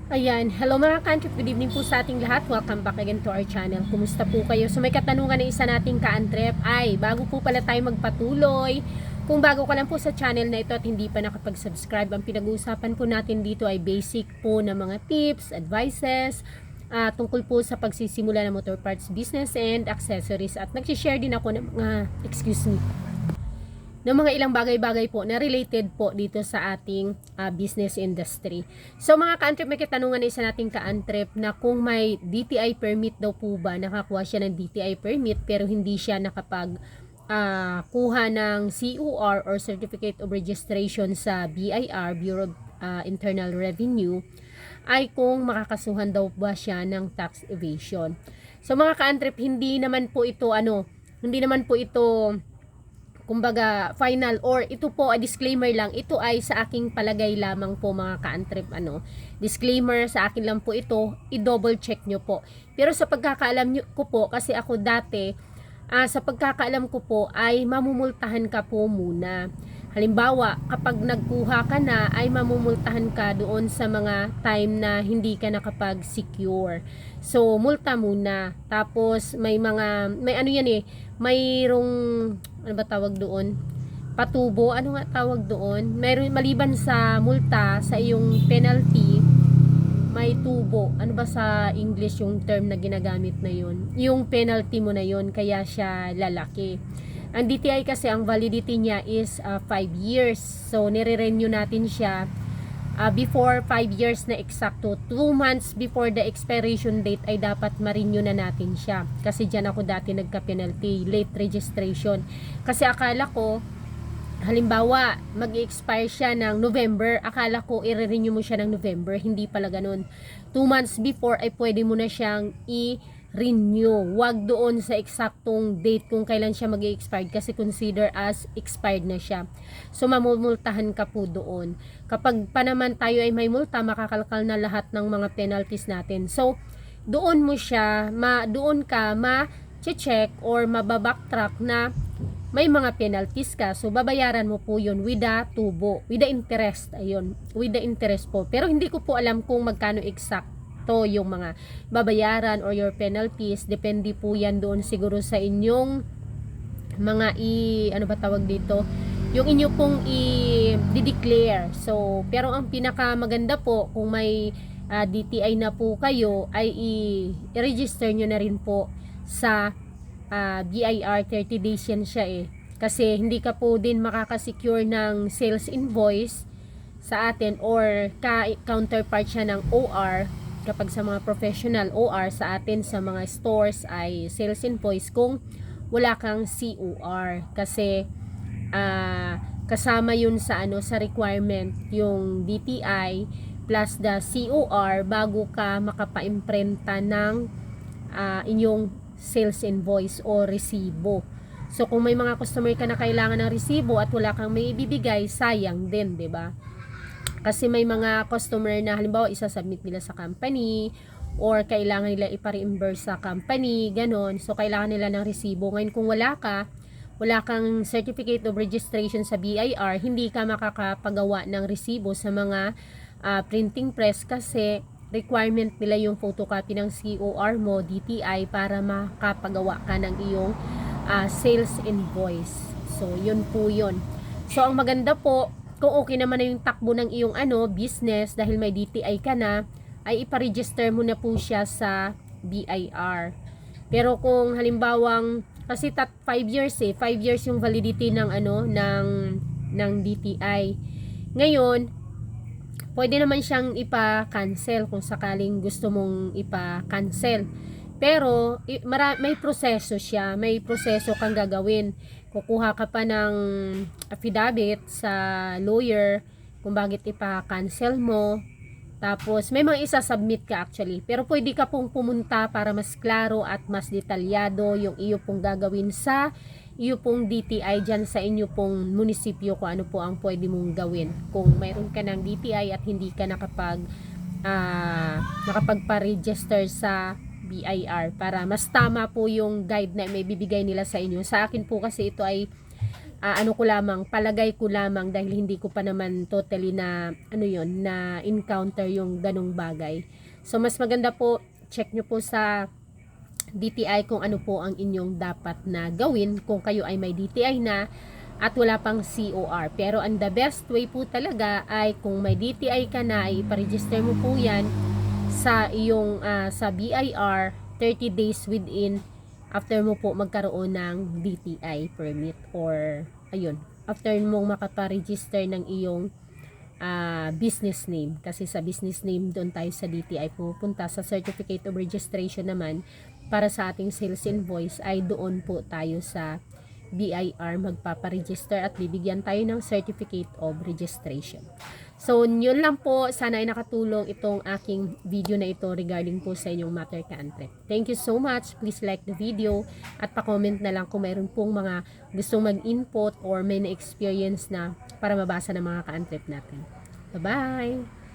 Ayan, hello mga kantrip, good evening po sa ating lahat. Welcome back again to our channel. Kumusta po kayo? So may katanungan na isa nating ka-antrip ay bago po pala tayo magpatuloy. Kung bago ka lang po sa channel na ito at hindi pa nakapag-subscribe, ang pinag-uusapan po natin dito ay basic po na mga tips, advices, tungkol po sa pagsisimula ng motor parts business and accessories. At nag-share din ako ng mga ilang bagay-bagay po na related po dito sa ating business industry. So mga ka-antrip, may katanungan na isa nating ka-antrip na kung may DTI permit daw po ba, nakakuha siya ng DTI permit pero hindi siya nakapag kuha ng COR or Certificate of Registration sa BIR, Bureau of Internal Revenue, ay kung makakasuhan daw ba siya ng tax evasion. So mga ka-antrip, hindi naman po ito kumbaga final, or ito po ay disclaimer lang, ito ay sa aking palagay lamang po mga ka-antrip, disclaimer sa akin lang po ito, i-double check nyo po. Pero sa pagkakaalam ko po, kasi ako dati, sa pagkakaalam ko po ay mamumultahan ka po muna. Halimbawa, kapag nagkuha ka na ay mamumultahan ka doon sa mga time na hindi ka nakapag-secure. So, multa muna. Tapos, may ano yan mayroong, ano ba tawag doon? Patubo, ano nga tawag doon? Mayroon, maliban sa multa, sa iyong penalty, may tubo. Ano ba sa English yung term na ginagamit na yun? Yung penalty mo na yun, kaya siya lalaki. Ang DTI kasi, ang validity niya is 5 years. So, nire-renew natin siya before 5 years na eksakto. 2 months before the expiration date ay dapat ma-renew na natin siya. Kasi dyan ako dati nagka-penalty, late registration. Kasi akala ko, halimbawa, mag-expire siya ng November, akala ko i-renew mo siya ng November, hindi pala ganun. 2 months before ay pwede mo na siyang i-renew. Wag doon sa eksaktong date kung kailan siya mag-expire kasi consider as expired na siya. So mamumultahan ka po doon. Kapag pa naman tayo ay may multa, makakalkal na lahat ng mga penalties natin. So doon ka ma-check or mababacktrack na may mga penalties ka. So babayaran mo po yun with the tubo, with the interest. Ayun, with the interest po. Pero hindi ko po alam kung magkano eksakto yung mga babayaran or your penalties. Depende po yan doon siguro sa inyong mga ano ba tawag dito, yung inyo pong i-declare. So pero ang pinaka maganda po, kung may DTI na po kayo, ay i-register nyo na rin po sa BIR. 30 days yan siya kasi hindi ka po din makakasecure ng sales invoice sa atin or counterpart siya ng OR. Kapag sa mga professional, OR sa atin sa mga stores ay sales invoice kung wala kang COR, kasi kasama yun sa sa requirement yung DTI plus the COR bago ka makapa-imprenta ng inyong sales invoice o resibo. So kung may mga customer ka na kailangan ng resibo at wala kang may ibibigay, sayang din, 'di ba? Kasi may mga customer na halimbawa isa-submit nila sa company or kailangan nila ipa-reimburse sa company, ganon. So kailangan nila ng resibo. Ngayon kung wala kang certificate of registration sa BIR, hindi ka makakapagawa ng resibo sa mga printing press kasi requirement nila yung photocopy ng COR mo, DTI, para makapagawa ka ng iyong sales invoice. So, yun po yun. So, ang maganda po, kung okay naman na yung takbo ng iyong business dahil may DTI ka na, ay iparegister mo na po siya sa BIR. Pero kung halimbawang, kasi 5 years 5 years yung validity ng ng DTI. Ngayon, pwede naman siyang ipa-cancel kung sakaling gusto mong ipa-cancel. Pero may proseso siya, may proseso kang gagawin. Kukuha ka pa ng affidavit sa lawyer kung bakit ipa-cancel mo. Tapos may mga isa-submit ka actually. Pero pwede ka pong pumunta para mas klaro at mas detalyado yung iyo pong gagawin sa iyo pong DTI dyan sa inyo pong munisipyo, kung ano po ang pwede mong gawin kung mayroon ka ng DTI at hindi ka nakapagpa-register sa BIR, para mas tama po yung guide na may bibigay nila sa inyo. Sa akin po kasi ito ay ano ko lamang, palagay ko lamang dahil hindi ko pa naman totally na na encounter yung ganong bagay. So mas maganda po, check nyo po sa DTI kung ano po ang inyong dapat na gawin kung kayo ay may DTI na at wala pang COR. Pero ang the best way po talaga ay kung may DTI ka na, ay iparegister mo po yan sa iyong sa BIR 30 days within after mo po magkaroon ng DTI permit, or ayun, after mong makaparegister ng iyong business name. Kasi sa business name doon tayo sa DTI pupunta. Sa certificate of registration naman para sa ating sales invoice ay doon po tayo sa BIR magpaparegister at bibigyan tayo ng certificate of registration. So, yun lang po. Sana ay nakatulong itong aking video na ito regarding po sa inyong matter ka-antrep. Thank you so much. Please like the video at pa-comment na lang kung mayroon pong mga gustong mag-input or may na-experience na para mabasa ng mga ka-antrep natin. Bye-bye!